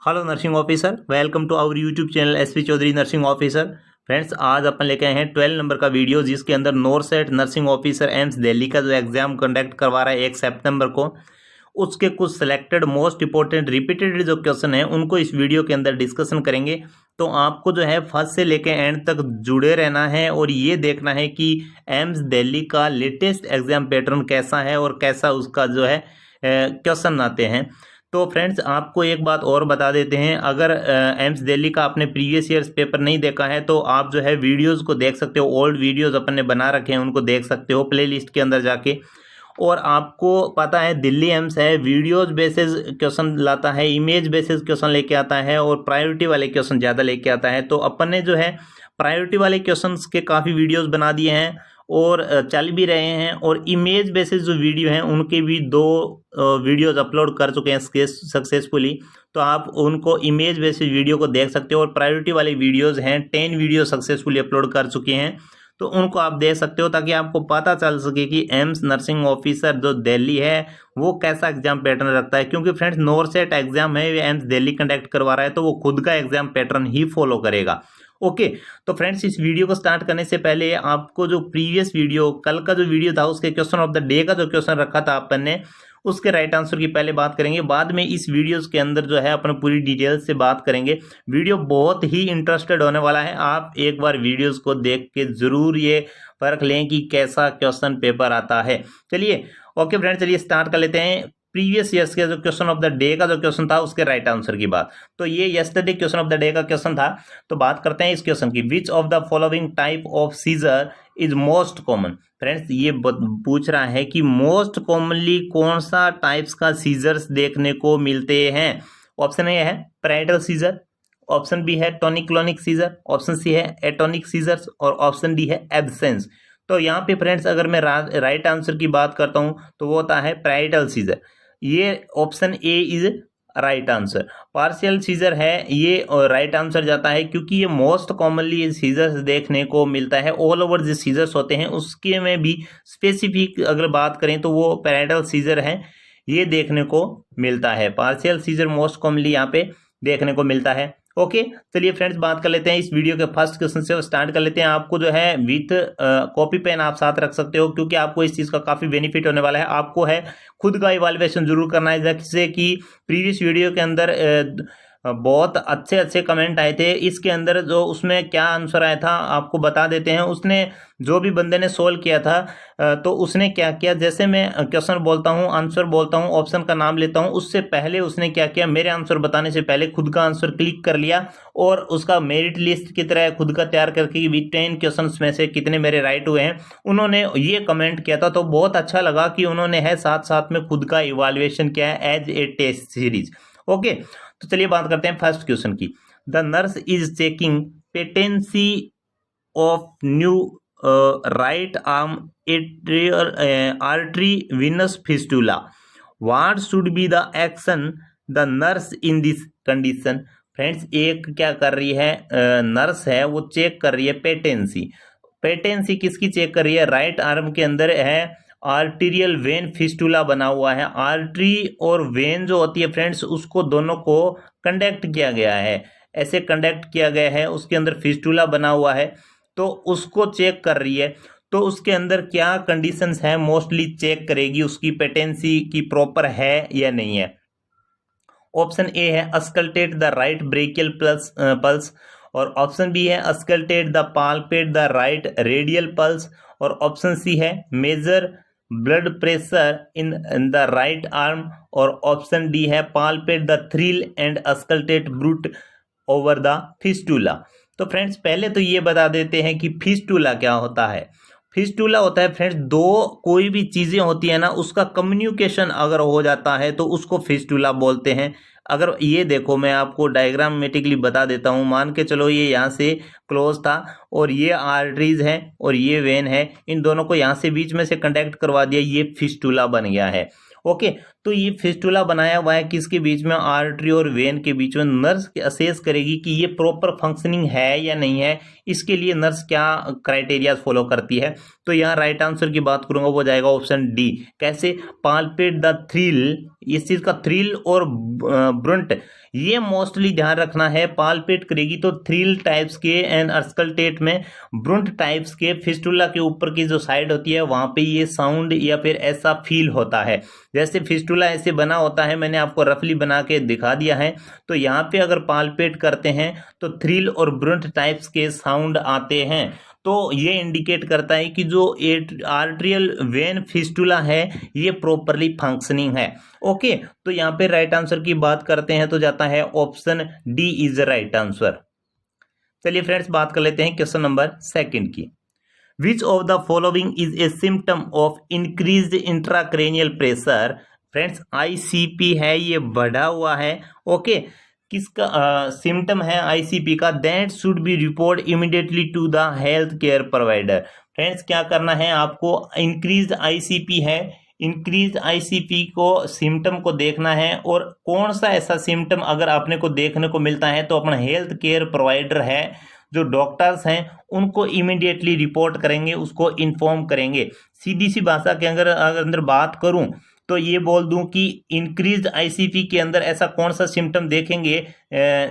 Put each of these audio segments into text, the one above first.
Hello nursing officer, welcome to our YouTube channel SP Chaudhary nursing officer. Friends, आज अपन लेके आए हैं 12 नंबर का वीडियो, जिसके अंदर NORCET nursing officer AIIMS Delhi का जो एग्जाम कंडक्ट करवा रहा है 1 सितंबर को, उसके कुछ सिलेक्टेड मोस्ट इंपॉर्टेंट रिपीटेड जो क्वेश्चन है उनको इस वीडियो के अंदर डिस्कशन करेंगे। तो आपको जो है फर्स्ट से लेके एंड तक जुड़े रहना है और ये देखना है कि एम्स दिल्ली का लेटेस्ट एग्जाम पैटर्न कैसा है और कैसा उसका जो है क्वेश्चन आते हैं। तो फ्रेंड्स, आपको एक बात और बता देते हैं, अगर एम्स दिल्ली का आपने प्रीवियस ईयर्स पेपर नहीं देखा है तो आप जो है वीडियोस को देख सकते हो। ओल्ड वीडियोस अपन ने बना रखे हैं, उनको देख सकते हो प्लेलिस्ट के अंदर जाके। और आपको पता है दिल्ली एम्स है वीडियोज बेसिस क्वेश्चन लाता है, इमेज बेसिस क्वेश्चन लेके आता है और प्रायोरिटी वाले क्वेश्चन ज़्यादा लेके आता है। तो अपन ने जो है प्रायोरिटी वाले क्वेश्चन के काफ़ी वीडियोज बना दिए हैं और चल भी रहे हैं, और इमेज बेसिस जो वीडियो हैं उनके भी 2 वीडियोस अपलोड कर चुके हैं सक्सेसफुली। तो आप उनको इमेज बेसिस वीडियो को देख सकते हो, और प्रायोरिटी वाले वीडियोस हैं 10 वीडियो सक्सेसफुली अपलोड कर चुके हैं, तो उनको आप देख सकते हो, ताकि आपको पता चल सके कि एम्स नर्सिंग ऑफिसर जो दिल्ली है वो कैसा एग्जाम पैटर्न रखता है। क्योंकि फ्रेंड्स, नॉरसेट एग्जाम है, एम्स दिल्ली कंडक्ट करवा रहा है, तो वो खुद का एग्जाम पैटर्न ही फॉलो करेगा। ओके, तो फ्रेंड्स, इस वीडियो को स्टार्ट करने से पहले आपको जो प्रीवियस वीडियो, कल का जो वीडियो था, उसके क्वेश्चन ऑफ द डे का जो क्वेश्चन रखा था अपन ने, उसके राइट आंसर की पहले बात करेंगे। बाद में इस वीडियोस के अंदर जो है अपन पूरी डिटेल से बात करेंगे। वीडियो बहुत ही इंटरेस्टेड होने वाला है, आप एक बार वीडियोस को देख के जरूर ये परख लें कि कैसा क्वेश्चन पेपर आता है। चलिए ओके फ्रेंड्स, चलिए स्टार्ट कर लेते हैं प्रीवियस ईयर्स के जो क्वेश्चन ऑफ द डे का जो क्वेश्चन था उसके राइट आंसर की बात। तो ये yesterday question of the day का क्वेश्चन था। तो बात करते हैं इस क्वेश्चन की। Which of the following type of seizure is most common. Friends, ये पूछ रहा है कि मोस्ट कॉमनली कौन सा टाइप्स का सीजर्स देखने को मिलते हैं। ऑप्शन ए है पैराइटल सीजर, ऑप्शन बी है tonic clonic seizure, option C है एटोनिक सीजर्स, और ऑप्शन डी है एब्सेंस। तो यहाँ पे फ्रेंड्स, अगर मैं राइट आंसर की बात करता हूँ तो वो होता है पैराइटल सीजर। ये option A is right answer. Partial seizure है ये राइट आंसर जाता है, क्योंकि ये मोस्ट कॉमनली सीजर्स देखने को मिलता है। ऑल ओवर जो सीजर्स होते हैं उसके में भी स्पेसिफिक अगर बात करें तो वो पैराइटल सीजर है, ये देखने को मिलता है। पार्शियल सीजर मोस्ट कॉमनली यहाँ पे देखने को मिलता है। ओके, चलिए फ्रेंड्स, बात कर लेते हैं इस वीडियो के फर्स्ट क्वेश्चन से स्टार्ट कर लेते हैं। आपको जो है विथ कॉपी पेन आप साथ रख सकते हो, क्योंकि आपको इस चीज़ का काफ़ी बेनिफिट होने वाला है। आपको है खुद का इवैल्यूएशन जरूर करना है, जैसे कि प्रीवियस वीडियो के अंदर बहुत अच्छे अच्छे कमेंट आए थे। इसके अंदर जो उसमें क्या आंसर आया था आपको बता देते हैं। उसने जो भी बंदे ने सोल्व किया था तो उसने क्या किया, जैसे मैं क्वेश्चन बोलता हूँ, आंसर बोलता हूँ, ऑप्शन का नाम लेता हूँ, उससे पहले उसने क्या किया, मेरे आंसर बताने से पहले खुद का आंसर क्लिक कर लिया और उसका मेरिट लिस्ट की तरह खुद का तैयार करके 10 क्वेश्चन में से कितने मेरे राइट हुए हैं उन्होंने ये कमेंट किया था। तो बहुत अच्छा लगा कि उन्होंने है साथ साथ में खुद का इवैल्यूएशन किया है as a test series. Okay, तो चलिए बात करते हैं फर्स्ट क्वेश्चन की। The nurse is checking patency of new right arm atrial artery venous fistula. What should be the action the nurse in this condition. Friends, एक क्या कर रही है, नर्स है वो चेक कर रही है पेटेंसी। पेटेंसी किसकी चेक कर रही है, राइट आर्म के अंदर है आर्टीरियल वेन फिस्टुला बना हुआ है। आर्टरी और वेन जो होती है फ्रेंड्स, उसको दोनों को कंडक्ट किया गया है, ऐसे कंडक्ट किया गया है, उसके अंदर फिस्टुला बना हुआ है, तो उसको चेक कर रही है। तो उसके अंदर क्या कंडीशंस है, मोस्टली चेक करेगी उसकी पेटेंसी की प्रॉपर है या नहीं है। ऑप्शन ए है auscultate the right brachial pulse, और ऑप्शन बी है auscultate the palpate the right radial pulse, और ऑप्शन सी है measure blood pressure in the right arm, और ऑप्शन डी है palpate the thrill and auscultate bruit over the fistula. तो friends, पहले तो ये बता देते हैं कि फिस्टुला क्या होता है। फिस्टुला होता है फ्रेंड्स, दो कोई भी चीजें होती है ना, उसका कम्युनिकेशन अगर हो जाता है तो उसको फिस्टुला बोलते हैं। अगर ये देखो, मैं आपको डायग्रामेटिकली बता देता हूँ। मान के चलो ये यहाँ से क्लोज था और ये आर्टरीज है और ये वेन है, इन दोनों को यहाँ से बीच में से कंडक्ट करवा दिया, ये फिस्टुला बन गया है। ओके, तो ये फिस्टुला बनाया हुआ है किसके बीच में, आर्टरी और वेन के बीच में। नर्स असेस करेगी कि ये प्रॉपर फंक्शनिंग है या नहीं है, इसके लिए नर्स क्या क्राइटेरिया फॉलो करती है। तो यहाँ राइट आंसर की बात करूंगा वो जाएगा ऑप्शन डी। कैसे, पाल्पेट द थ्रिल, इस चीज का थ्रिल और ब्रुंट, ये मोस्टली ध्यान रखना है। पालपेट करेगी तो थ्रिल टाइप्स के एंड अस्कल्टेट में ब्रुंट टाइप्स के फिस्टुला के ऊपर की जो साइड होती है वहां पे ये साउंड या फिर ऐसा फील होता है। जैसे फिस्टुला ऐसे बना होता है, मैंने आपको रफली बना के दिखा दिया है। तो यहाँ पे अगर पालपेट करते हैं तो थ्रिल और ब्रुंट टाइप्स के साउंड आते हैं। तो ये इंडिकेट करता है कि जो आर्ट्रियल वेन फिस्टुला है ये प्रॉपरली फंक्शनिंग है। ओके, तो यहाँ पे राइट आंसर की बात करते हैं तो जाता है option D is the right answer. चलिए फ्रेंड्स, बात कर लेते हैं क्वेश्चन नंबर 2 की। Which of the following is a symptom of increased intracranial pressure. Friends, ICP है, ये बढ़ा हुआ है। ओके, किसका सिम्टम है आईसीपी का? That should be report immediately to the health care provider. Friends, क्या करना है आपको? इंक्रीज आईसीपी है, इंक्रीज आईसीपी को सिम्टम को देखना है, और कौन सा ऐसा सिम्टम अगर आपने को देखने को मिलता है तो अपना हेल्थ केयर प्रोवाइडर है, जो डॉक्टर्स हैं, उनको इमीडिएटली रिपोर्ट करेंगे, उसको इन्फॉर्म करेंगे। सीधी सी भाषा के अंदर बात करूं तो ये बोल दूं कि इंक्रीज आईसीपी के अंदर ऐसा कौन सा सिम्टम देखेंगे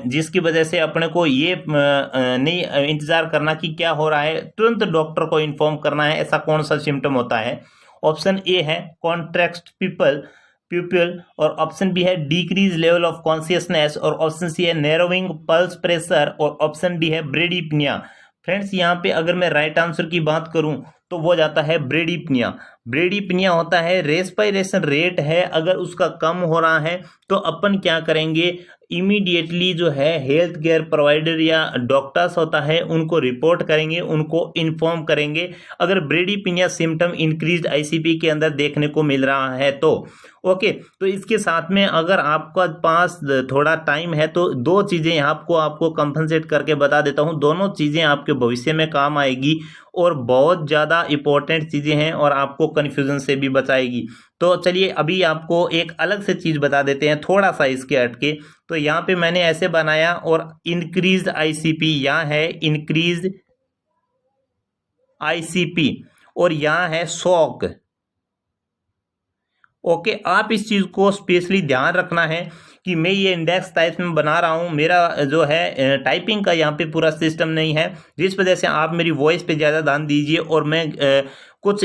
जिसकी वजह से अपने को ये नहीं इंतजार करना कि क्या हो रहा है, तुरंत डॉक्टर को इन्फॉर्म करना है। ऐसा कौन सा सिम्टम होता है? ऑप्शन ए है कॉन्ट्रैक्ट प्यूपिल, और ऑप्शन बी है डिक्रीज लेवल ऑफ कॉन्शियसनेस, और ऑप्शन सी है नैरोइंग पल्स प्रेशर, और ऑप्शन डी है ब्रेडिपनिया। फ्रेंड्स, यहाँ पे अगर मैं राइट आंसर की बात करूं तो वो जाता है ब्रेडिपनिया। ब्रेडिपनिया होता है रेस्पिरेशन रेट है, अगर उसका कम हो रहा है तो अपन क्या करेंगे? इमीडिएटली जो है हेल्थ केयर प्रोवाइडर या डॉक्टर्स होता है उनको रिपोर्ट करेंगे, उनको इन्फॉर्म करेंगे अगर ब्रेडिपनिया सिम्टम इंक्रीज आईसीपी के अंदर देखने को मिल रहा है तो। ओके, तो इसके साथ में अगर आपका पास थोड़ा टाइम है तो दो चीज़ें आपको कंपनसेट करके बता देता हूँ। दोनों चीज़ें आपके भविष्य में काम आएगी और बहुत ज़्यादा इंपॉर्टेंट चीज़ें हैं और आपको कन्फ्यूजन से भी बचाएगी। तो चलिए अभी आपको एक अलग से चीज़ बता देते हैं, थोड़ा सा इसके हटके। तो यहाँ पे मैंने ऐसे बनाया और इंक्रीज आईसीपी यहाँ है, इंक्रीज आईसीपी, और यहाँ है शॉक। ओके, आप इस चीज को स्पेशली ध्यान रखना है कि मैं ये इंडेक्स टाइप में बना रहा हूँ, मेरा जो है टाइपिंग का यहाँ पे पूरा सिस्टम नहीं है, जिस वजह से आप मेरी वॉइस पे ज़्यादा ध्यान दीजिए और मैं कुछ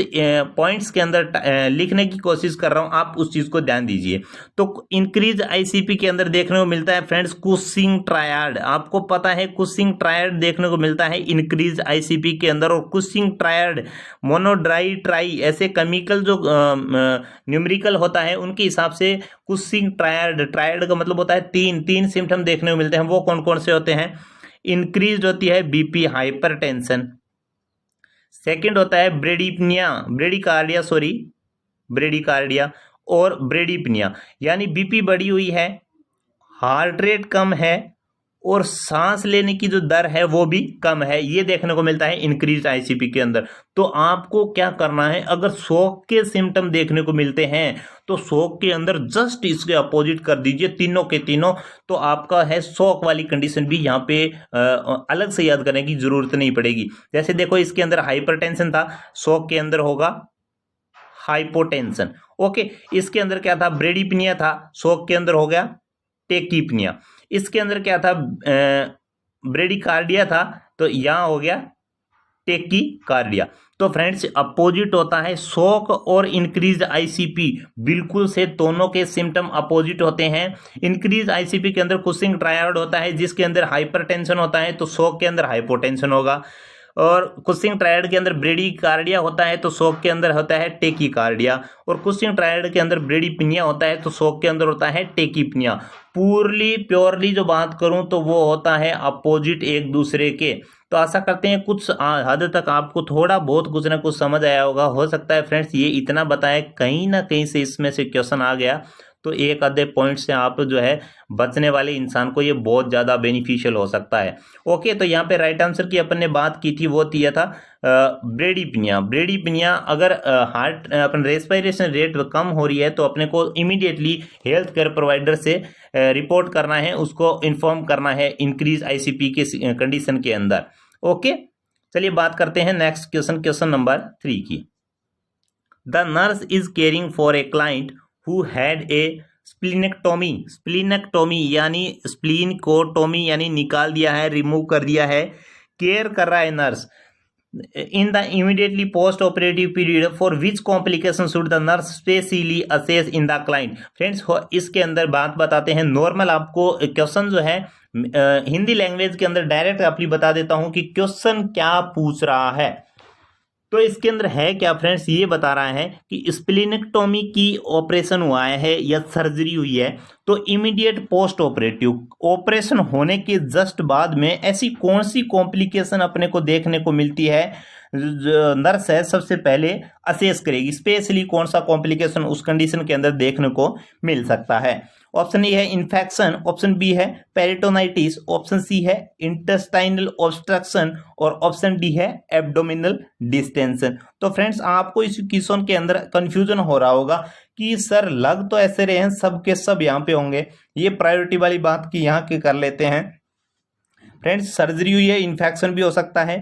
पॉइंट्स के अंदर लिखने की कोशिश कर रहा हूँ, आप उस चीज़ को ध्यान दीजिए। तो इंक्रीज आईसीपी के अंदर देखने को मिलता है फ्रेंड्स कुशिंग ट्रायड। आपको पता है कुशिंग ट्रायड देखने को मिलता है इंक्रीज आईसीपी के अंदर, और कुशिंग ट्रायड मोनोड्राई ट्राई ऐसे केमिकल जो न्यूमेरिकल होता है उनके हिसाब से कुशिंग ट्रायड, ट्रायड का मतलब होता है तीन सिम्टम देखने को मिलते हैं। वो कौन कौन से होते हैं? इंक्रीज होती है बीपी हाइपरटेंशन, सेकंड होता है ब्रेडिकार्डिया और ब्रेडिपनिया, यानी बीपी बढ़ी हुई है, हार्ट रेट कम है और सांस लेने की जो दर है वो भी कम है, ये देखने को मिलता है इंक्रीज आईसीपी के अंदर। तो आपको क्या करना है? अगर शॉक के सिम्टम देखने को मिलते हैं तो शॉक के अंदर जस्ट इसके अपोजिट कर दीजिए तीनों के तीनों, तो आपका है शॉक वाली कंडीशन भी यहाँ पे अलग से याद करने की जरूरत नहीं पड़ेगी। जैसे देखो इसके अंदर हाइपरटेंशन था, शॉक के अंदर होगा हाइपोटेंशन। ओके, इसके अंदर क्या था? ब्रेडिपनिया था, शॉक के अंदर हो गया टेकीपनिया। इसके अंदर क्या था? ब्रेडिकार्डिया था, तो यहां हो गया टेकीकार्डिया। तो फ्रेंड्स अपोजिट होता है शॉक और इंक्रीज आईसीपी, बिल्कुल से दोनों के सिम्टम अपोजिट होते हैं। इंक्रीज आईसीपी के अंदर कुशिंग ट्रायड होता है जिसके अंदर हाइपरटेंशन होता है, तो शॉक के अंदर हाइपोटेंशन होगा, और कुशिंग ट्रायड के अंदर ब्रेडिकार्डिया होता है तो शॉक के अंदर होता है टेकीकार्डिया, और कुशिंग ट्रायड के अंदर ब्रेडिपनिया होता है तो शॉक के अंदर होता है टेकीपनिया। प्योरली जो बात करूं तो वो होता है अपोजिट एक दूसरे के। तो आशा करते हैं कुछ हद तक आपको थोड़ा बहुत कुछ ना कुछ समझ आया होगा। हो सकता है फ्रेंड्स ये इतना बताया कहीं ना कहीं से इसमें से क्वेश्चन आ गया, तो एक आधे पॉइंट से आप जो है बचने वाले इंसान को ये बहुत ज़्यादा बेनिफिशियल हो सकता है। ओके, तो यहाँ पे राइट आंसर की अपन ने बात की थी, वो दिया था ब्रेडिपनिया। अगर हार्ट अपन रेस्पिरेशन रेट कम हो रही है तो अपने को इमीडिएटली हेल्थ केयर प्रोवाइडर से रिपोर्ट करना है, उसको इन्फॉर्म करना है इंक्रीज आईसीपी के कंडीशन के अंदर। ओके, चलिए बात करते हैं नेक्स्ट क्वेश्चन नंबर 3 की। The nurse is caring for a client who had a स्प्लीनेक्टोमी यानी स्प्लीन को टोमी यानी निकाल दिया है, रिमूव कर दिया है। केयर कर रहा है nurse in the immediately post operative period for which complication should the nurse specially assess in the client. Friends इसके अंदर बात बताते हैं। नॉर्मल आपको क्वेश्चन जो है हिंदी लैंग्वेज के अंदर डायरेक्ट आपको बता देता हूं कि क्वेश्चन क्या पूछ रहा है। तो इसके अंदर है क्या फ्रेंड्स, ये बता रहा है कि स्प्लीनेक्टोमी की ऑपरेशन हुआ है या सर्जरी हुई है, तो इमीडिएट पोस्ट ऑपरेटिव ऑपरेशन होने के जस्ट बाद में ऐसी कौन सी कॉम्प्लिकेशन अपने को देखने को मिलती है, नर्स है सबसे पहले असेस करेगी स्पेशली कौन सा कॉम्प्लिकेशन उस कंडीशन के अंदर देखने को मिल सकता है। ऑप्शन ए है इन्फेक्शन, ऑप्शन बी है पेरिटोनाइटिस, ऑप्शन सी है इंटेस्टाइनल ऑब्स्ट्रक्शन और ऑप्शन डी है एब्डोमिनल डिस्टेंशन। तो फ्रेंड्स आपको इस क्वेश्चन के अंदर कंफ्यूजन हो रहा होगा कि सर लग तो ऐसे रहे हैं सब के सब यहाँ पे होंगे, ये प्रायोरिटी वाली बात की यहाँ के कर लेते हैं। फ्रेंड्स सर्जरी हुई है, इन्फेक्शन भी हो सकता है,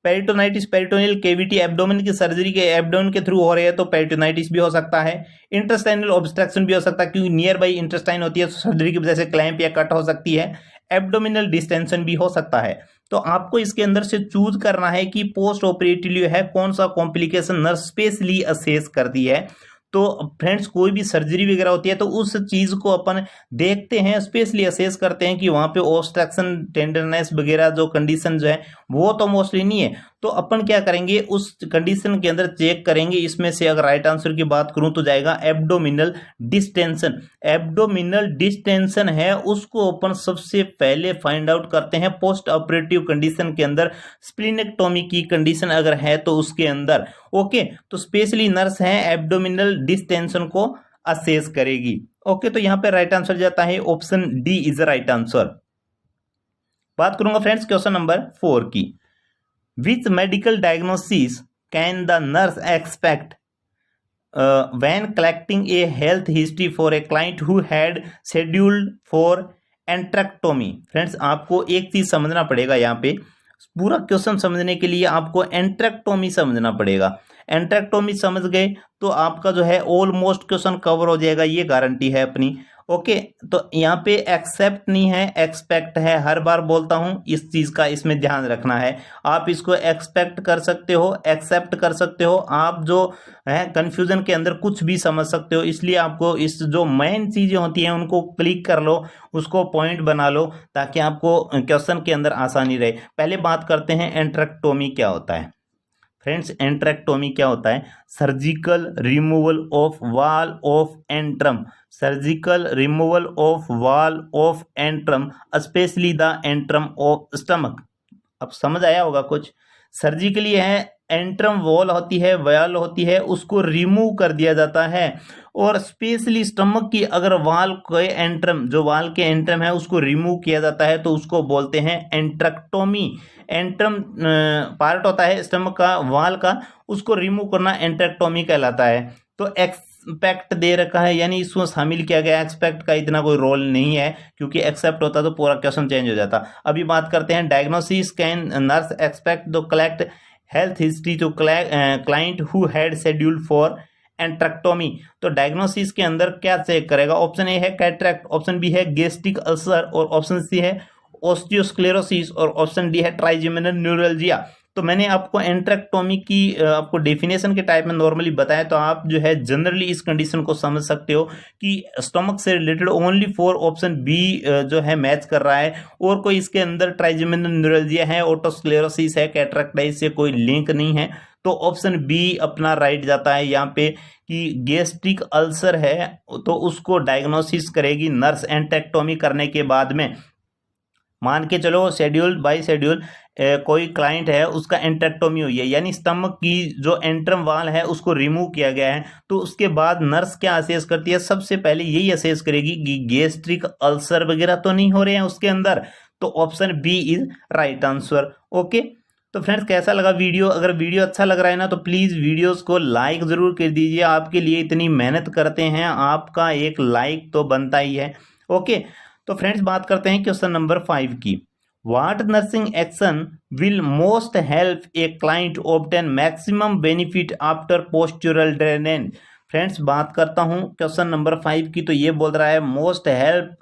पेरिटोनाइटिस पेरिटोनियल केविटी एब्डोमेन की सर्जरी के एब्डोमेन के थ्रू हो रही है तो पेरिटोनाइटिस भी हो सकता है, इंटेस्टाइनल ऑब्स्ट्रक्शन भी हो सकता है क्योंकि नियर बाई इंटेस्टाइन होती है तो सर्जरी की वजह से क्लैंप या कट हो सकती है, एब्डोमिनल डिस्टेंशन भी हो सकता है। तो आपको इसके अंदर से चूज करना है कि पोस्ट ऑपरेटिवली है कौन सा कॉम्प्लिकेशन नर्स स्पेशली असेस करती है। तो फ्रेंड्स कोई भी सर्जरी वगैरह होती है तो उस चीज को अपन देखते हैं, स्पेशली असेस करते हैं कि वहां पे ऑब्स्ट्रक्शन टेंडरनेस वगैरह जो कंडीशन जो है वो तो मोस्टली नहीं है, तो अपन क्या करेंगे उस कंडीशन के अंदर चेक करेंगे। इसमें से अगर राइट आंसर की बात करूं तो जाएगा एब्डोमिनल डिस्टेंशन। एब्डोमिनल डिस्टेंशन है उसको अपन सबसे पहले फाइंड आउट करते हैं पोस्ट ऑपरेटिव कंडीशन के अंदर, स्प्लीनेक्टोमी की कंडीशन अगर है तो उसके अंदर। ओके तो स्पेशली नर्स है एब्डोमिनल डिस्टेंशन को असेस करेगी। ओके तो यहां पे राइट आंसर जाता है option D is the right answer. बात करूंगा फ्रेंड्स क्वेश्चन नंबर 4 की। Which medical diagnosis can the nurse expect when collecting a health history for a client who had scheduled for antrectomy. Friends आपको एक चीज समझना पड़ेगा, यहाँ पे पूरा क्वेश्चन समझने के लिए आपको एंट्रेक्टोमी समझना पड़ेगा। एंट्रेक्टोमी समझ गए तो आपका जो है ऑलमोस्ट क्वेश्चन कवर हो जाएगा, ये गारंटी है अपनी। ओके तो यहाँ पे एक्सेप्ट नहीं है एक्सपेक्ट है, हर बार बोलता हूं इस चीज का इसमें ध्यान रखना है। आप इसको एक्सपेक्ट कर सकते हो, एक्सेप्ट कर सकते हो, आप जो है कंफ्यूजन के अंदर कुछ भी समझ सकते हो, इसलिए आपको इस जो मेन चीजें होती हैं उनको क्लिक कर लो, उसको पॉइंट बना लो ताकि आपको क्वेश्चन के अंदर आसानी रहे। पहले बात करते हैं एंट्रेक्टोमी क्या होता है। फ्रेंड्स एंट्रेक्टोमी क्या होता है, surgical removal of wall of antrum, surgical removal of wall of antrum specially the antrum of stomach. अब समझ आया होगा कुछ, सर्जिकली है एंट्रम वॉल होती है वॉल होती है उसको रिमूव कर दिया जाता है, और स्पेशली स्टमक की अगर वाल के एंट्रम जो वाल के एंट्रम है उसको रिमूव किया जाता है तो उसको बोलते हैं एंट्रेक्टोमी। एंट्रम पार्ट होता है स्टमक का वाल का, उसको रिमूव करना एंट्रेक्टोमी कहलाता है। तो एक्सपेक्ट दे रखा है यानी इसमें शामिल किया गया, एक्सपेक्ट का इतना कोई रोल नहीं है क्योंकि एक्सेप्ट होता तो पूरा क्वेश्चन चेंज हो जाता। अभी बात करते हैं diagnosis can nurse expect the collect health history to client who had scheduled for antrectomy. तो डायग्नोसिस के अंदर क्या चेक करेगा, ऑप्शन ए है कैटरेक्ट, ऑप्शन बी है गैस्ट्रिक अल्सर और ऑप्शन सी है ऑस्टियोस्क्लेरोसिस और ऑप्शन डी है ट्राइजेमिनल न्यूरल्जिया। तो मैंने आपको एंट्रेक्टोमी की आपको डेफिनेशन के टाइप में नॉर्मली बताया, तो आप जो है जनरली इस कंडीशन को समझ सकते हो कि स्टमक से रिलेटेड ओनली 4 ऑप्शन बी जो है मैच कर रहा है, और कोई इसके अंदर ट्राइजेमिनल न्यूरल्जिया है, ऑटोस्क्लेरोसिस है, कैटरेक्टाइटिस से कोई लिंक नहीं है। तो ऑप्शन बी अपना राइट जाता है यहाँ पे कि गैस्ट्रिक अल्सर है तो उसको डायग्नोसिस करेगी नर्स एंट्रेक्टोमी करने के बाद में। मान के चलो शेड्यूल बाय शेड्यूल कोई क्लाइंट है उसका एंट्रेक्टोमी हुई है यानी स्टमक की जो एंट्रम वाल है उसको रिमूव किया गया है, तो उसके बाद नर्स क्या असेस करती है, सबसे पहले यही असेस करेगी कि गैस्ट्रिक अल्सर वगैरह तो नहीं हो रहे हैं उसके अंदर। तो option B is right answer. Okay तो फ्रेंड्स कैसा लगा वीडियो, अगर वीडियो अच्छा लग रहा है ना तो प्लीज़ वीडियोस को लाइक ज़रूर कर दीजिए, आपके लिए इतनी मेहनत करते हैं, आपका एक लाइक तो बनता ही है। ओके तो फ्रेंड्स बात करते हैं क्वेश्चन नंबर 5 की। What nursing action will most help a client obtain maximum benefit after postural drainage. Friends बात करता हूं क्वेश्चन नंबर 5 की, तो ये बोल रहा है most help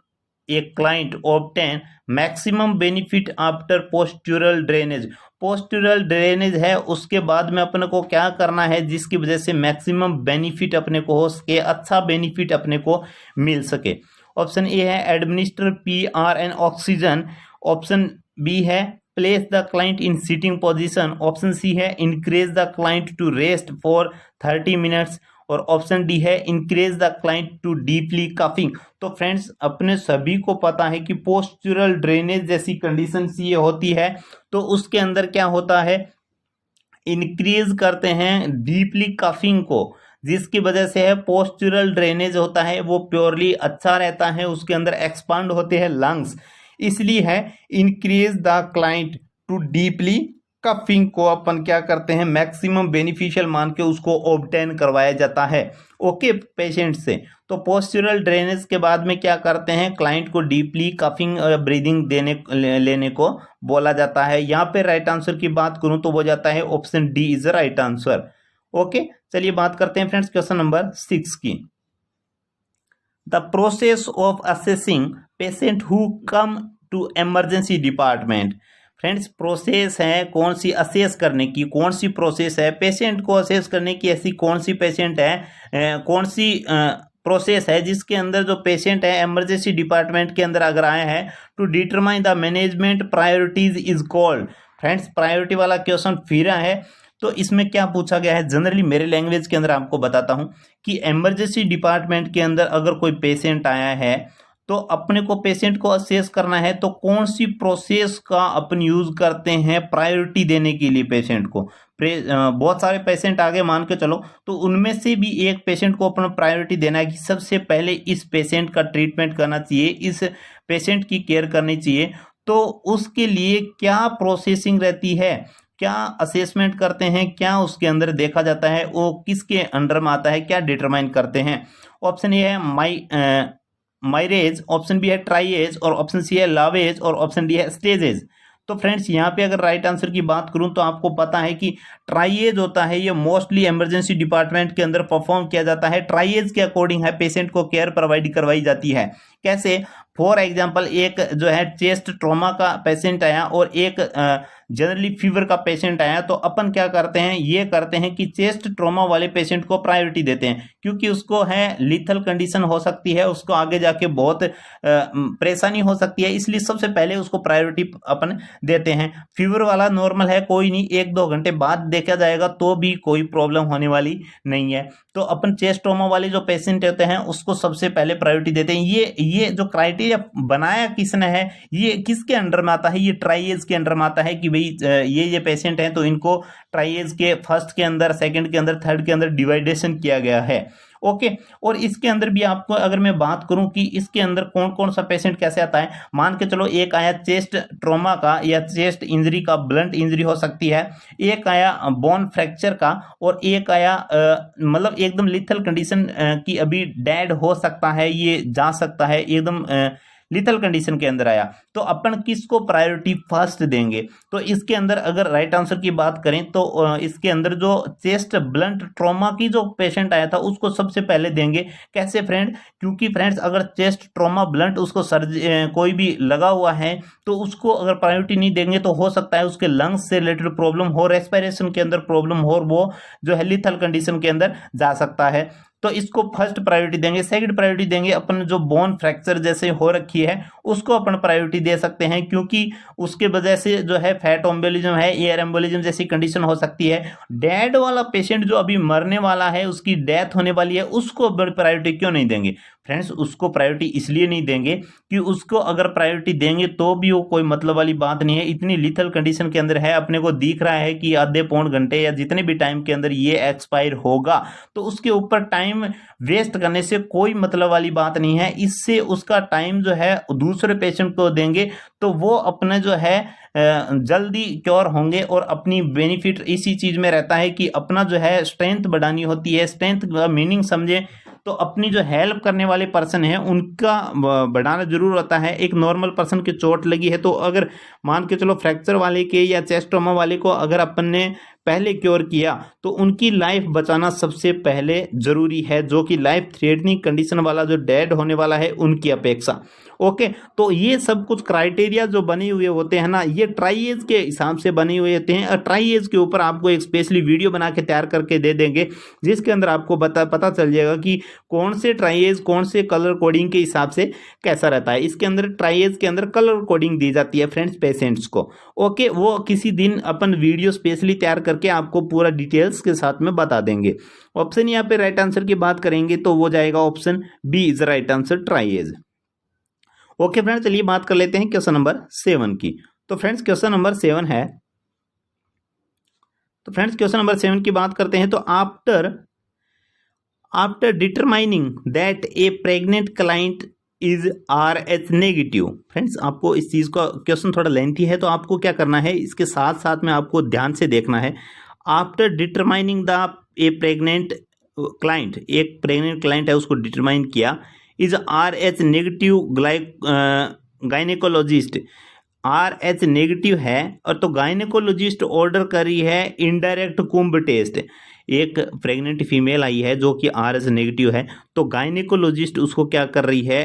a client obtain maximum benefit after postural drainage. Postural drainage है, उसके बाद में अपने को क्या करना है जिसकी वजह से मैक्सिमम बेनिफिट अपने को हो सके, अच्छा बेनिफिट अपने को मिल सके। ऑप्शन ए है administer PRN oxygen, option B है place the client in sitting position, option C है increase the client to rest for 30 minutes, और ऑप्शन डी है increase the client to deeply coughing. तो friends अपने सभी को पता है कि पोस्चुरल ड्रेनेज जैसी कंडीशन ये होती है, तो उसके अंदर क्या होता है, इंक्रीज करते हैं डीपली कफिंग को, जिसकी वजह से है पोस्चुरल ड्रेनेज होता है वो प्योरली अच्छा रहता है, उसके अंदर एक्सपांड होते हैं लंग्स, इसलिए है increase the client to deeply coughing को अपन क्या करते हैं मैक्सिमम बेनिफिशियल मान के उसको ऑब्टेन करवाया जाता है ओके पेशेंट से। तो पोस्चुरल ड्रेनेज के बाद में क्या करते हैं, क्लाइंट को डीपली कफिंग ब्रीदिंग लेने को बोला जाता है। यहाँ पे राइट आंसर की बात करूं तो वो जाता है option D is the right answer. Okay चलिए बात करते हैं फ्रेंड्स क्वेश्चन नंबर 6 की। The process of assessing patient who come to emergency department. Friends process है कौन सी असेस करने की, कौन सी प्रोसेस है पेशेंट को असेस करने की, ऐसी कौन सी पेशेंट है कौन सी प्रोसेस है जिसके अंदर जो पेशेंट है इमरजेंसी डिपार्टमेंट के अंदर अगर आए हैं to determine the management priorities is called. Friends priority वाला क्वेश्चन फिर है, तो इसमें क्या पूछा गया है, जनरली मेरे लैंग्वेज के अंदर आपको बताता हूं कि इमरजेंसी डिपार्टमेंट के अंदर अगर कोई पेशेंट आया है तो अपने को पेशेंट को असेस करना है, तो कौन सी प्रोसेस का अपन यूज करते हैं प्रायोरिटी देने के लिए पेशेंट को। बहुत सारे पेशेंट आगे मान के चलो, तो उनमें से भी एक पेशेंट को अपना प्रायोरिटी देना है कि सबसे पहले इस पेशेंट का ट्रीटमेंट करना चाहिए, इस पेशेंट की केयर करनी चाहिए। तो उसके लिए क्या प्रोसेसिंग रहती है, क्या असेसमेंट करते हैं, क्या उसके अंदर देखा जाता है, वो किसके अंडर में आता है, क्या डिटरमाइन करते हैं। ऑप्शन ए है माइरेज, ऑप्शन बी है ट्राइएज, और ऑप्शन सी है लावेज, और ऑप्शन डी है स्टेजेज। तो फ्रेंड्स यहाँ पे अगर राइट आंसर की बात करूं तो आपको पता है कि ट्राइएज होता है, ये मोस्टली इमरजेंसी डिपार्टमेंट के अंदर परफॉर्म किया जाता है। ट्राइएज के अकॉर्डिंग है पेशेंट को केयर प्रोवाइड करवाई जाती है। कैसे, फॉर एग्जांपल एक जो है चेस्ट ट्रॉमा का पेशेंट आया और एक जनरली फीवर का पेशेंट आया, तो अपन क्या करते हैं, ये करते हैं कि चेस्ट ट्रॉमा वाले पेशेंट को प्रायोरिटी देते हैं, क्योंकि उसको है लीथल कंडीशन हो सकती है, उसको आगे जाके बहुत परेशानी हो सकती है, इसलिए सबसे पहले उसको प्रायोरिटी अपन देते हैं। फीवर वाला नॉर्मल है, कोई नहीं, 1-2 घंटे बाद देखा जाएगा तो भी कोई प्रॉब्लम होने वाली नहीं है। तो अपन चेस्ट ट्रॉमा वाले जो पेशेंट होते हैं उसको सबसे पहले प्रायोरिटी देते हैं। ये जो क्राइटेरिया बनाया किसने है, ये किसके अंडर में आता है, ये ट्राइएज के अंडर में आता है कि भाई ये पेशेंट हैं तो इनको ट्राइएज के फर्स्ट के अंदर, सेकंड के अंदर, थर्ड के अंदर डिवाइडेशन किया गया है। ओके, और इसके अंदर भी आपको अगर मैं बात करूं कि इसके अंदर कौन कौन सा पेशेंट कैसे आता है, मान के चलो एक आया चेस्ट ट्रॉमा का या चेस्ट इंजरी का, ब्लंट इंजरी हो सकती है, एक आया बोन फ्रैक्चर का, और एक आया मतलब एकदम लिथल कंडीशन की अभी डेड हो सकता है, ये जा सकता है, एकदम लिथल कंडीशन के अंदर आया, तो अपन किसको प्रायोरिटी फर्स्ट देंगे। तो इसके अंदर अगर राइट आंसर की बात करें तो इसके अंदर जो चेस्ट ब्लंट ट्रॉमा की जो पेशेंट आया था उसको सबसे पहले देंगे। कैसे फ्रेंड, क्योंकि फ्रेंड्स अगर चेस्ट ट्रॉमा ब्लंट उसको कोई भी लगा हुआ है तो उसको अगर प्रायोरिटी नहीं देंगे तो हो सकता है उसके लंग्स से रिलेटेड प्रॉब्लम हो, रेस्पिरेशन के अंदर प्रॉब्लम हो, और वो जो है लिथल कंडीशन के अंदर जा सकता है। तो इसको फर्स्ट प्रायोरिटी देंगे। सेकंड प्रायोरिटी देंगे अपन जो बोन फ्रैक्चर जैसे हो रखी है उसको अपन प्रायोरिटी दे सकते हैं, क्योंकि उसके वजह से जो है फैट एम्बोलिज्म है, एयर एम्बोलिज्म जैसी कंडीशन हो सकती है। डेड वाला पेशेंट जो अभी मरने वाला है, उसकी डेथ होने वाली है, उसको प्रायोरिटी क्यों नहीं देंगे फ्रेंड्स, उसको प्रायोरिटी इसलिए नहीं देंगे कि उसको अगर प्रायोरिटी देंगे तो भी वो कोई मतलब वाली बात नहीं है। इतनी लिथल कंडीशन के अंदर है, अपने को दिख रहा है कि आधे पौन घंटे या जितने भी टाइम के अंदर ये एक्सपायर होगा, तो उसके ऊपर टाइम वेस्ट करने से कोई मतलब वाली बात नहीं है। इससे उसका टाइम जो है दूसरे पेशेंट को देंगे तो वो अपने जो है जल्दी क्योर होंगे, और अपनी बेनिफिट इसी चीज में रहता है कि अपना जो है स्ट्रेंथ बढ़ानी होती है। स्ट्रेंथ का मीनिंग समझे तो अपनी जो हेल्प करने वाले पर्सन है उनका बढ़ाना जरूर होता है। एक नॉर्मल पर्सन के चोट लगी है तो अगर मान के चलो फ्रैक्चर वाले के या चेस्ट ट्रॉमा वाले को अगर अपन ने पहले क्योर किया तो उनकी लाइफ बचाना सबसे पहले जरूरी है, जो कि लाइफ थ्रेटनिंग कंडीशन वाला जो डेड होने वाला है उनकी अपेक्षा। ओके, तो ये सब कुछ क्राइटेरिया जो बने हुए होते हैं ना, ये ट्राई एज के हिसाब से बने हुए होते हैं। और ट्राई एज के ऊपर आपको एक स्पेशली वीडियो बना के तैयार करके दे देंगे, जिसके अंदर आपको पता चल जाएगा कि कौन से ट्राई एज कौन से कलर कोडिंग के हिसाब से कैसा रहता है। इसके अंदर ट्राई एज के अंदर कलर कोडिंग दी जाती है फ्रेंड्स पेशेंट्स को। ओके, वो किसी दिन अपन वीडियो स्पेशली तैयार करके आपको पूरा डिटेल्स के साथ में बता देंगे। ऑप्शन यहाँ पे राइट आंसर की बात करेंगे तो वो जाएगा option B is right answer, triage. Okay friends, चलिए बात कर लेते हैं क्वेश्चन नंबर 7 की। तो फ्रेंड्स क्वेश्चन नंबर 7 है, तो फ्रेंड्स क्वेश्चन नंबर 7 की बात करते हैं। तो after determining that A pregnant client is RH negative. Friends आपको इस चीज का क्वेश्चन थोड़ा लेंथी है, तो आपको क्या करना है, इसके साथ साथ में आपको ध्यान से देखना है। After determining the A pregnant client, एक प्रेग्नेंट क्लाइंट है उसको डिटरमाइन किया, is RH negative gynaecologist, RH negative है और तो गायनेकोलॉजिस्ट ऑर्डर करी है इनडायरेक्ट कुंभ टेस्ट। एक प्रेग्नेंट फीमेल आई है जो कि RH नेगेटिव है, तो गायनेकोलॉजिस्ट उसको क्या कर रही है,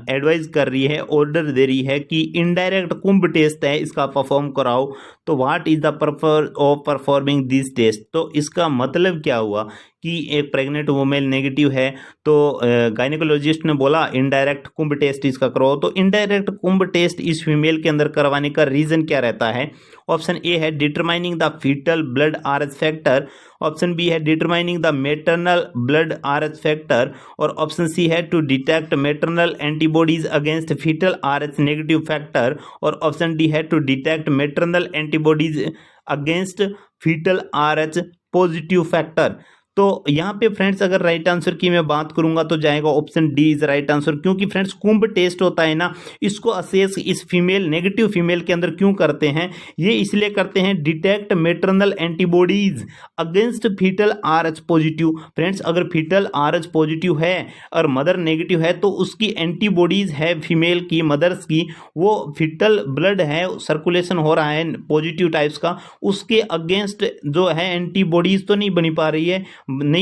एडवाइज कर रही है, ऑर्डर दे रही है कि इनडायरेक्ट कुंभ टेस्ट है इसका परफॉर्म कराओ। तो what is the purpose of performing this test. तो इसका मतलब क्या हुआ कि एक प्रेग्नेंट वुमेन नेगेटिव है, तो गायनेकोलॉजिस्ट ने बोला इनडायरेक्ट कुंभ टेस्ट इसका करो। तो इनडायरेक्ट कुंभ टेस्ट इस फीमेल के अंदर करवाने का रीजन क्या रहता है। ऑप्शन ए है determining the fetal blood RH factor, option B है determining the maternal blood RH factor, और ऑप्शन सी है to detect maternal antibodies against fetal RH negative factor, और ऑप्शन डी है to detect maternal antibodies against fetal RH positive factor. तो यहाँ पे friends अगर right answer की मैं बात करूंगा तो जाएगा option D is right answer, क्योंकि फ्रेंड्स कुंभ टेस्ट होता है ना, इसको असेस इस फीमेल नेगेटिव फीमेल के अंदर क्यों करते हैं, ये इसलिए करते हैं detect maternal antibodies against fetal RH positive. Friends अगर फीटल RH पॉजिटिव है और मदर नेगेटिव है तो उसकी एंटीबॉडीज है फीमेल की, मदर्स की, वो फीटल ब्लड है सर्कुलेशन हो रहा है पॉजिटिव टाइप्स का, उसके अगेंस्ट जो है एंटीबॉडीज तो नहीं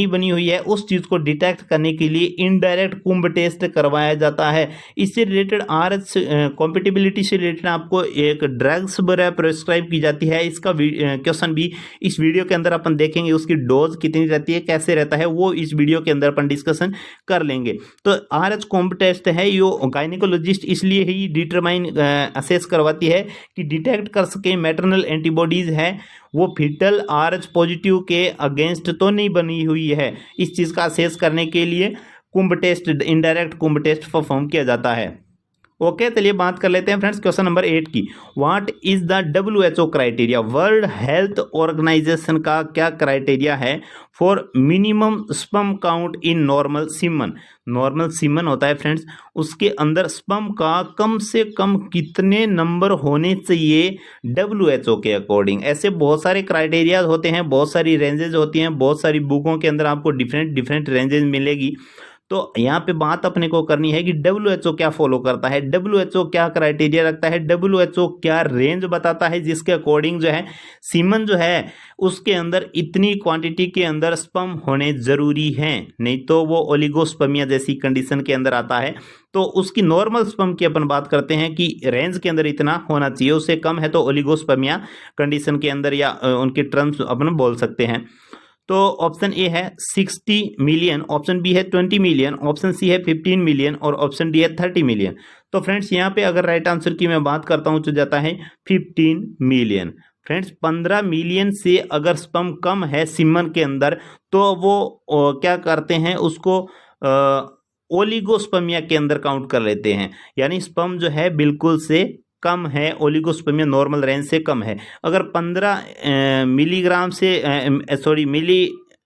बनी हुई है, उस चीज को डिटेक्ट करने के लिए इनडायरेक्ट कुंभ टेस्ट करवाया जाता है। इससे रिलेटेड RH कॉम्पेटिबिलिटी से रिलेटेड आपको एक ड्रग्स वगैरह प्रिस्क्राइब की जाती है। इसका क्वेश्चन भी इस वीडियो के अंदर अपन देखेंगे, उसकी डोज कितनी रहती है, कैसे रहता है, वो इस वीडियो के अंदर अपन डिस्कशन कर लेंगे। तो RH कुंभ टेस्ट है यो गायनेकोलॉजिस्ट इसलिए ही डिटरमाइन असेस करवाती है कि डिटेक्ट कर सके मेटरनल एंटीबॉडीज है वो फीटल RH पॉजिटिव के अगेंस्ट तो नहीं बनी हुई है। इस चीज़ का असेस करने के लिए कुंभ टेस्ट, इनडायरेक्ट कुंभ टेस्ट परफॉर्म किया जाता है। ओके, चलिए बात कर लेते हैं फ्रेंड्स क्वेश्चन नंबर 8 की। What is the WHO criteria, world health organization का क्या क्राइटेरिया है for minimum sperm count in normal semen. Normal semen होता है फ्रेंड्स, उसके अंदर स्पर्म का कम से कम कितने नंबर होने चाहिए WHO के अकॉर्डिंग। ऐसे बहुत सारे क्राइटेरिया होते हैं, बहुत सारी रेंजेज होती हैं, बहुत सारी बुकों के अंदर आपको डिफरेंट रेंजेज मिलेगी। तो यहाँ पे बात अपने को करनी है कि WHO क्या फॉलो करता है, WHO क्या क्राइटेरिया रखता है, WHO क्या रेंज बताता है जिसके अकॉर्डिंग जो है सीमन जो है उसके अंदर इतनी क्वांटिटी के अंदर स्पर्म होने जरूरी हैं, नहीं तो वो ओलिगोस्पर्मिया जैसी कंडीशन के अंदर आता है। तो उसकी नॉर्मल स्पर्म की अपन बात करते हैं कि रेंज के अंदर इतना होना चाहिए, उससे कम है तो ओलिगोस्पर्मिया कंडीशन के अंदर, या उनके टर्म्स अपन बोल सकते हैं। तो ऑप्शन ए है 60 मिलियन, ऑप्शन बी है 20 मिलियन, ऑप्शन सी है 15 मिलियन और ऑप्शन डी है 30 मिलियन। तो फ्रेंड्स यहाँ पे अगर राइट आंसर की मैं बात करता हूँ तो जाता है 15 मिलियन। फ्रेंड्स 15 मिलियन से अगर स्पर्म कम है सीमन के अंदर तो वो क्या करते हैं, उसको ओलिगोस्पर्मिया के अंदर काउंट कर लेते हैं, यानी स्पर्म जो है बिल्कुल से कम है, ओलिगोस्पर्मिया नॉर्मल रेंज से कम है। अगर 15 मिलीग्राम से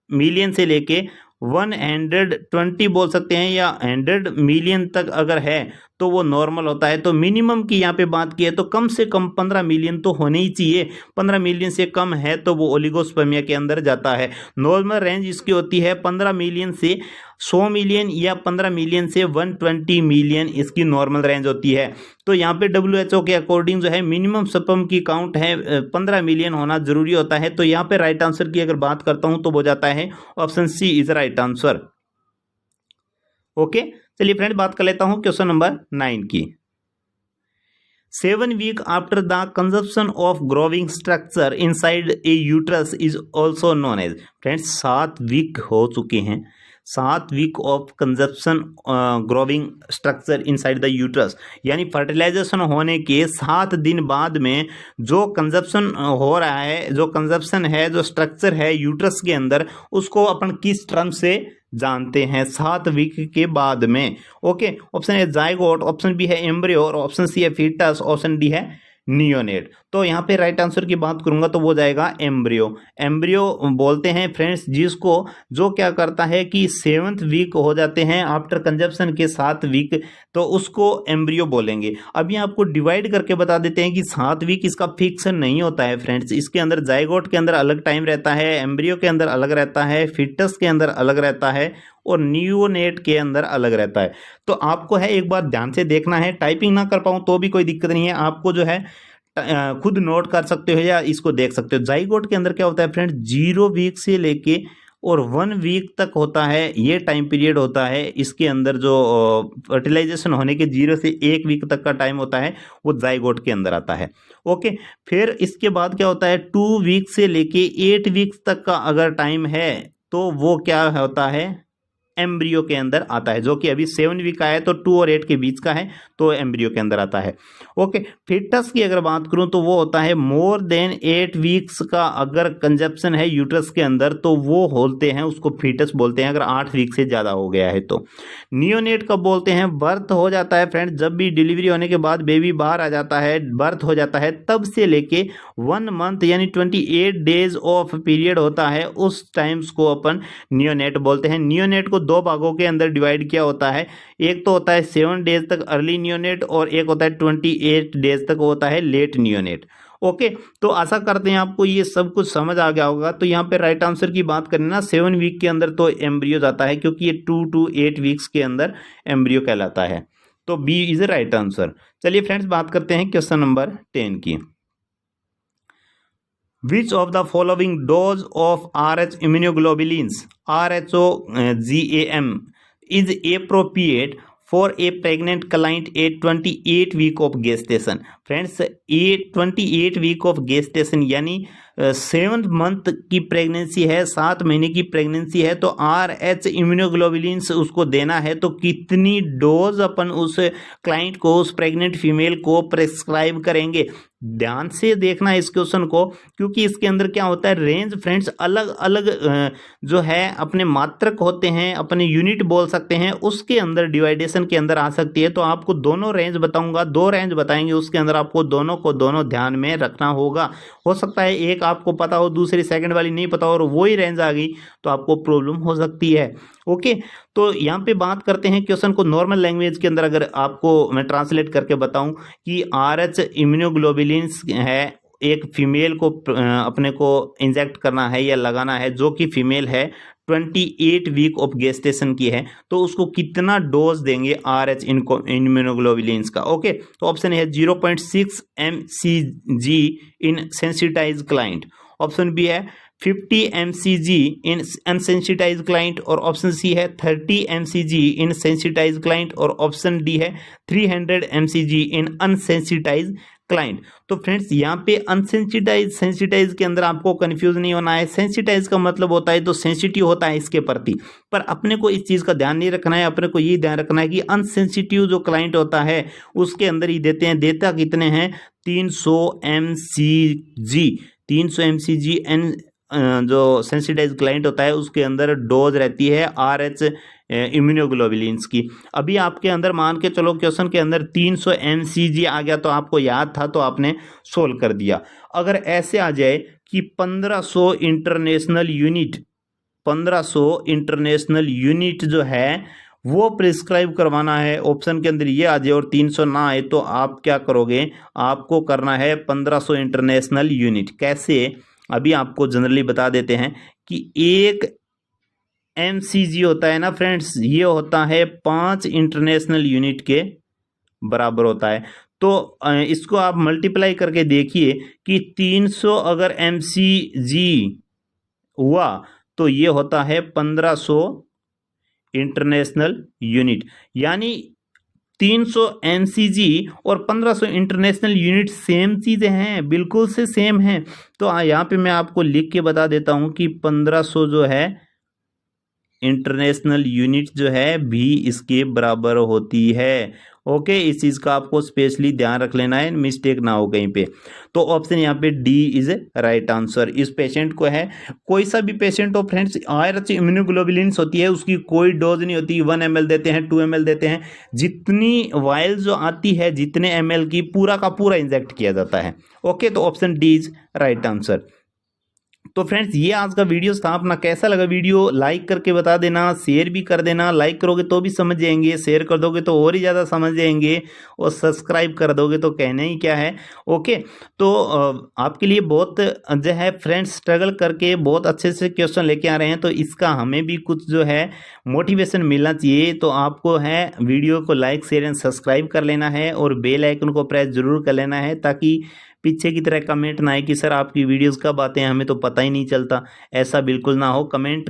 मिलियन से लेके 120 बोल सकते हैं या 100 मिलियन तक अगर है तो वो नॉर्मल होता है। तो मिनिमम की यहाँ पे बात की है तो कम से कम 15 मिलियन तो होने ही चाहिए। 15 मिलियन से कम है तो वो ओलिगोस्पर्मिया के अंदर जाता है। नॉर्मल रेंज इसकी होती है 15 मिलियन से 100 मिलियन या 15 मिलियन से 120 मिलियन इसकी नॉर्मल रेंज होती है। तो यहाँ पे WHO के अकॉर्डिंग जो है मिनिमम स्पर्म की काउंट है 15 मिलियन होना जरूरी होता है। तो यहाँ पे राइट आंसर की अगर बात करता हूँ तो वो जाता है option C is right answer. Okay, चलिए फ्रेंड बात कर लेता हूँ क्वेश्चन नंबर 9 की। 7 week after the conception of growing structure inside a uterus is also known as. Friends 7 week हो चुके हैं, 7 week of conception growing structure inside the uterus, यानी फर्टिलाइजेशन होने के 7 दिन बाद में जो कंजप्शन हो रहा है, जो कंजप्शन है, जो स्ट्रक्चर है यूट्रस के अंदर, उसको अपन किस टर्म से जानते हैं 7 वीक के बाद में। Okay, option A zygote, option B है एम्ब्रियो और ऑप्शन सी है फीटस, ऑप्शन डी है नियोनेट। तो यहाँ पे राइट आंसर की बात करूंगा तो वो जाएगा एम्ब्रियो। एम्ब्रियो बोलते हैं फ्रेंड्स जिसको, जो क्या करता है कि 7th वीक हो जाते हैं आफ्टर कंजप्शन के 7 वीक, तो उसको एम्ब्रियो बोलेंगे। अभी आपको डिवाइड करके बता देते हैं कि 7 वीक इसका फिक्स नहीं होता है फ्रेंड्स। इसके अंदर जाइगोट के अंदर अलग टाइम रहता है, एम्ब्रियो के अंदर अलग रहता है, फिटस के अंदर अलग रहता है और नियोनेट के अंदर अलग रहता है। तो आपको है एक बार ध्यान से देखना है, टाइपिंग ना कर पाऊँ तो भी कोई दिक्कत नहीं है, आपको जो है खुद नोट कर सकते हो या इसको देख सकते हो। जाइगोट के अंदर क्या होता है फ्रेंड, 0 वीक से लेके और 1 वीक तक होता है, ये टाइम पीरियड होता है। इसके अंदर जो फर्टिलाइजेशन होने के 0 से 1 वीक तक का टाइम होता है वो जाइगोट के अंदर आता है। ओके, फिर इसके बाद क्या होता है 2 वीक से लेके 8 वीक तक का अगर टाइम है तो वो क्या होता है, एम्ब्रियो के अंदर आता है। जो कि अभी 7 वीक का है तो 2 और 8 के बीच का है तो एम्ब्रियो के अंदर आता है। ओके, फीटस की अगर बात करूं तो वो होता है मोर देन 8 वीक्स का अगर कंजप्शन है यूट्रस के अंदर तो वो होते हैं, उसको फीटस बोलते हैं अगर 8 वीक से ज़्यादा हो गया है तो। नियोनेट कब बोलते हैं, बर्थ हो जाता है फ्रेंड, जब भी डिलीवरी होने के बाद बेबी बाहर आ जाता है, बर्थ हो जाता है, तब से लेके 1 मंथ यानी 28 डेज ऑफ पीरियड होता है, उस टाइम्स को अपन नियोनेट बोलते हैं। नियोनेट को 2 भागों के अंदर डिवाइड किया होता है, एक तो होता है 7 डेज तक अर्ली नियोनेट और एक होता है 28 डेज तक होता है लेट नियोनेट। ओके, तो आशा करते हैं आपको ये सब कुछ समझ आ गया होगा। तो यहाँ पे राइट आंसर की बात करें ना 7 वीक के अंदर तो एम्ब्रियो जाता है, क्योंकि ये 2 to 8 वीक्स के अंदर एम्ब्रियो कहलाता है। तो बी इज राइट आंसर। चलिए फ्रेंड्स बात करते हैं क्वेश्चन नंबर 10 की। Which of the following dose of RH immunoglobulins RHOGAM is appropriate for a pregnant client at 28 week of gestation? Friends, ये 28 वीक ऑफ गेस्टेशन यानी 7th मंथ की pregnancy है, 7 महीने की प्रेगनेंसी है, तो RH इम्यूनोग्लोबुलिन्स उसको देना है। तो कितनी डोज अपन उस क्लाइंट को, उस प्रेग्नेंट फीमेल को प्रेस्क्राइब करेंगे, ध्यान से देखना इस क्वेश्चन को, क्योंकि इसके अंदर क्या होता है रेंज फ्रेंड्स अलग अलग जो है अपने मात्रक होते हैं, अपने यूनिट बोल सकते हैं, उसके अंदर डिवाइडेशन के अंदर आ सकती है। तो आपको दोनों रेंज बताऊंगा, 2 रेंज बताएंगे, उसके अंदर आपको दोनों को दोनों ध्यान में रखना होगा। हो सकता है एक आपको पता हो, दूसरी सेकंड वाली नहीं पता हो और वही रेंज आ गई तो आपको प्रॉब्लम हो सकती है। ओके, तो यहाँ पे बात करते हैं क्वेश्चन को नॉर्मल लैंग्वेज के अंदर, अगर आपको मैं ट्रांसलेट करके बताऊं कि RH इम्यूनोग्लोबुलिन्स है, एक फीमेल को अपने को इंजेक्ट करना है या लगाना है, जो कि फीमेल है 28 वीक ऑफ गेस्टेशन की है, तो उसको कितना डोज देंगे RH इम्यूनोग्लोबुलिन्स का। ओके, तो ऑप्शन है 0.6 mcg इन सेंसिटाइज क्लाइंट, ऑप्शन बी है 50 mcg इन अनसेंसिटाइज क्लाइंट और ऑप्शन सी है 30 mcg इन सेंसिटाइज क्लाइंट और ऑप्शन डी है 300 mcg इन अनसेंसिटाइज क्लाइंट। तो फ्रेंड्स यहाँ पे अनसेंसिटाइज सेंसिटाइज के अंदर आपको कंफ्यूज नहीं होना है। सेंसिटाइज का मतलब होता है तो सेंसिटिव होता है इसके प्रति, पर अपने को इस चीज़ का ध्यान नहीं रखना है, अपने को ये ध्यान रखना है कि अनसेंसिटिव जो क्लाइंट होता है उसके अंदर ही देते हैं। देता कितने हैं 300 mcg, 300 mcg एन जो सेंसिटाइज क्लाइंट होता है उसके अंदर डोज रहती है RH इम्यूनोग्लोबुलिन्स की। अभी आपके अंदर मान के चलो क्वेश्चन के अंदर 300 mcg आ गया तो आपको याद था तो आपने सोल्व कर दिया। अगर ऐसे आ जाए कि 1500 इंटरनेशनल यूनिट, 1500 इंटरनेशनल यूनिट जो है वो प्रिस्क्राइब करवाना है, ऑप्शन के अंदर ये आ जाए और 300 ना आए तो आप क्या करोगे, आपको करना है 1500 इंटरनेशनल यूनिट। कैसे, अभी आपको जनरली बता देते हैं कि एक एमसीजी होता है ना फ्रेंड्स, ये होता है 5 इंटरनेशनल यूनिट के बराबर होता है। तो इसको आप मल्टीप्लाई करके देखिए कि 300 अगर एमसीजी हुआ तो ये होता है 1500 इंटरनेशनल यूनिट। यानी 300 एमसीजी और 1500 इंटरनेशनल यूनिट सेम चीज़ें हैं, बिल्कुल से सेम हैं। तो यहाँ पे मैं आपको लिख के बता देता हूँ कि 1500 जो है इंटरनेशनल यूनिट जो है भी इसके बराबर होती है। ओके, इस चीज़ का आपको स्पेशली ध्यान रख लेना है, मिस्टेक ना हो कहीं पे। तो ऑप्शन यहाँ पे डी इज राइट आंसर। इस पेशेंट को है, कोई सा भी पेशेंट हो फ्रेंड्स, आयरन इम्यूनोग्लोबुलिन्स होती है उसकी कोई डोज नहीं होती, 1 ml देते हैं, 2 ml देते हैं, जितनी वायल जो आती है जितने ml की पूरा का पूरा इंजेक्ट किया जाता है। ओके, तो option D is right answer. तो फ्रेंड्स ये आज का वीडियो था अपना। कैसा लगा वीडियो लाइक करके बता देना, शेयर भी कर देना। लाइक करोगे तो भी समझ जाएंगे, शेयर कर दोगे तो और ही ज़्यादा समझ जाएंगे, और सब्सक्राइब कर दोगे तो कहना ही क्या है। ओके, तो आपके लिए बहुत जो है फ्रेंड्स स्ट्रगल करके बहुत अच्छे से क्वेश्चन लेके आ रहे हैं, तो इसका हमें भी कुछ जो है मोटिवेशन मिलना चाहिए। तो आपको है वीडियो को लाइक शेयर एंड सब्सक्राइब कर लेना है और बेल आइकन को प्रेस जरूर कर लेना है, ताकि पीछे की तरह कमेंट ना आए कि सर आपकी वीडियोस कब आते हैं, हमें तो पता ही नहीं चलता। ऐसा बिल्कुल ना हो, कमेंट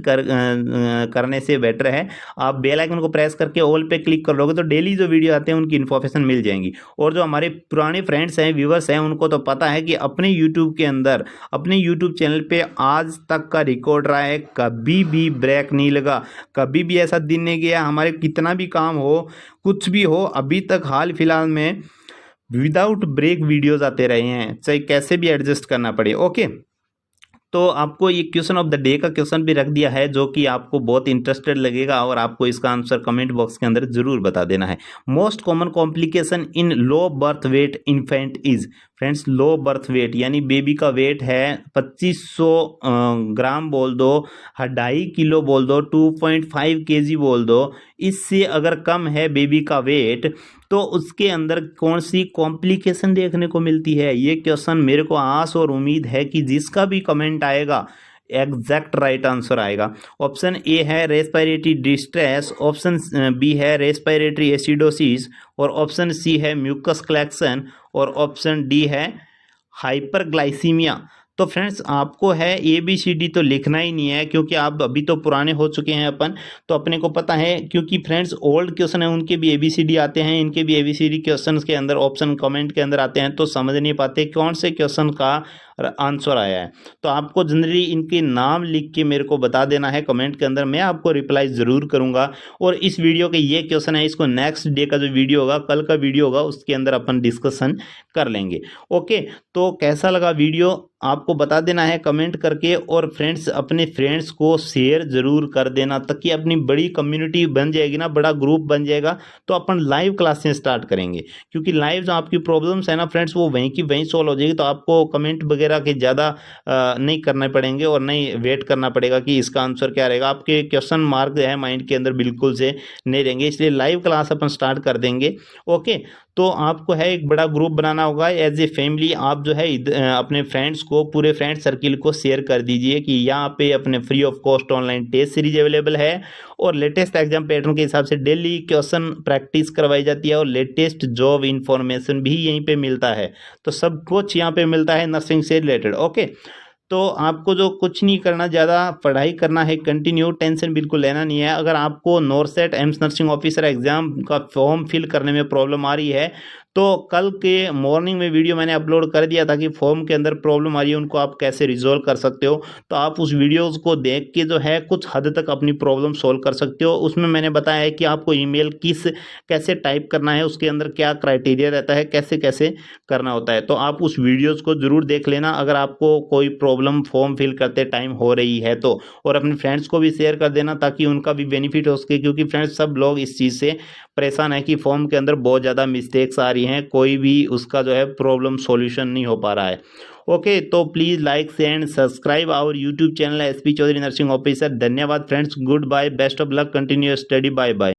करने से बेटर है आप बेल आइकन को प्रेस करके ऑल पे क्लिक कर लोगे तो डेली जो वीडियो आते हैं उनकी इन्फॉर्मेशन मिल जाएंगी। और जो हमारे पुराने फ्रेंड्स हैं, व्यूवर्स हैं, उनको तो पता है कि अपने यूट्यूब के अंदर, अपने यूट्यूब चैनल पे आज तक का रिकॉर्ड रहा है, कभी भी ब्रेक नहीं लगा, कभी भी ऐसा दिन नहीं गया हमारे, कितना भी काम हो, कुछ भी हो, अभी तक हाल फिलहाल में विदाउट ब्रेक वीडियोस आते रहे हैं, चाहे कैसे भी एडजस्ट करना पड़े। ओके, तो आपको ये क्वेश्चन ऑफ द डे का क्वेश्चन भी रख दिया है, जो कि आपको बहुत इंटरेस्टेड लगेगा और आपको इसका आंसर कमेंट बॉक्स के अंदर जरूर बता देना है। Most common complication in low birth weight infant is. Friends, low birth weight यानी बेबी का वेट है 2500 ग्राम बोल दो, 2.5 किलो बोल दो, 2.5 kg बोल दो, इससे अगर कम है बेबी का वेट तो उसके अंदर कौन सी कॉम्प्लिकेशन देखने को मिलती है। ये क्वेश्चन मेरे को आस और उम्मीद है कि जिसका भी कमेंट आएगा एग्जैक्ट राइट आंसर आएगा। ऑप्शन ए है रेस्पिरेटरी डिस्ट्रेस, ऑप्शन बी है रेस्पिरेटरी एसिडोसिस, और ऑप्शन सी है म्यूकस कलेक्शन, और ऑप्शन डी है हाइपरग्लाइसीमिया। तो फ्रेंड्स आपको है ABCD तो लिखना ही नहीं है, क्योंकि आप अभी तो पुराने हो चुके हैं अपन, तो अपने को पता है। क्योंकि फ्रेंड्स ओल्ड क्वेश्चन है उनके भी ABCD आते हैं, इनके भी ABCD क्वेश्चन के अंदर ऑप्शन कमेंट के अंदर आते हैं, तो समझ नहीं पाते कौन से क्वेश्चन का आंसर आया है। तो आपको जनरली इनके नाम लिख के मेरे को बता देना है कमेंट के अंदर, मैं आपको रिप्लाई ज़रूर करूंगा। और इस वीडियो के ये क्वेश्चन है, इसको नेक्स्ट डे का जो वीडियो होगा, कल का वीडियो होगा, उसके अंदर अपन डिस्कशन कर लेंगे। ओके, तो कैसा लगा वीडियो आपको बता देना है कमेंट करके, और फ्रेंड्स अपने फ्रेंड्स को शेयर ज़रूर कर देना, ताकि अपनी बड़ी कम्युनिटी बन जाएगी ना, बड़ा ग्रुप बन जाएगा, तो अपन लाइव क्लासेस स्टार्ट करेंगे। क्योंकि लाइव जो आपकी प्रॉब्लम्स है ना फ्रेंड्स, वो वहीं की वहीं सॉल्व हो जाएगी। तो आपको कमेंट वगैरह के ज़्यादा नहीं करने पड़ेंगे और नहीं वेट करना पड़ेगा कि इसका आंसर क्या रहेगा। आपके क्वेश्चन मार्क जो है माइंड के अंदर बिल्कुल से नहीं रहेंगे, इसलिए लाइव क्लास अपन स्टार्ट कर देंगे। ओके, तो आपको है एक बड़ा ग्रुप बनाना होगा एज ए फैमिली। आप जो है अपने फ्रेंड्स को, पूरे फ्रेंड सर्किल को शेयर कर दीजिए कि यहाँ पे अपने free of cost online test series available है, और लेटेस्ट एग्जाम पैटर्न के हिसाब से डेली क्वेश्चन प्रैक्टिस करवाई जाती है, और लेटेस्ट जॉब इन्फॉर्मेशन भी यहीं पे मिलता है। तो सब कुछ यहाँ पे मिलता है नर्सिंग से रिलेटेड। ओके, तो आपको जो कुछ नहीं करना, ज़्यादा पढ़ाई करना है कंटिन्यू, टेंशन बिल्कुल लेना नहीं है। अगर आपको NORCET AIIMS nursing officer exam का फॉर्म फिल करने में प्रॉब्लम आ रही है, तो कल के मॉर्निंग में वीडियो मैंने अपलोड कर दिया था कि फॉर्म के अंदर प्रॉब्लम आ रही है उनको आप कैसे रिजॉल्व कर सकते हो। तो आप उस वीडियोस को देख के जो है कुछ हद तक अपनी प्रॉब्लम सॉल्व कर सकते हो। उसमें मैंने बताया है कि आपको ईमेल कैसे टाइप करना है, उसके अंदर क्या क्राइटेरिया रहता है, कैसे कैसे करना होता है। तो आप उस वीडियोज़ को ज़रूर देख लेना अगर आपको कोई प्रॉब्लम फॉर्म फिल करते टाइम हो रही है तो, और अपने फ्रेंड्स को भी शेयर कर देना ताकि उनका भी बेनिफिट हो सके। क्योंकि फ्रेंड्स सब लोग इस चीज़ से परेशान है कि फॉर्म के अंदर बहुत ज़्यादा मिस्टेक्स आ रही हैं, कोई भी उसका जो है प्रॉब्लम सॉल्यूशन नहीं हो पा रहा है। ओके, तो please like and subscribe our YouTube channel SP Chaudhary nursing officer. धन्यवाद friends, good bye, best of luck, continue study, bye bye.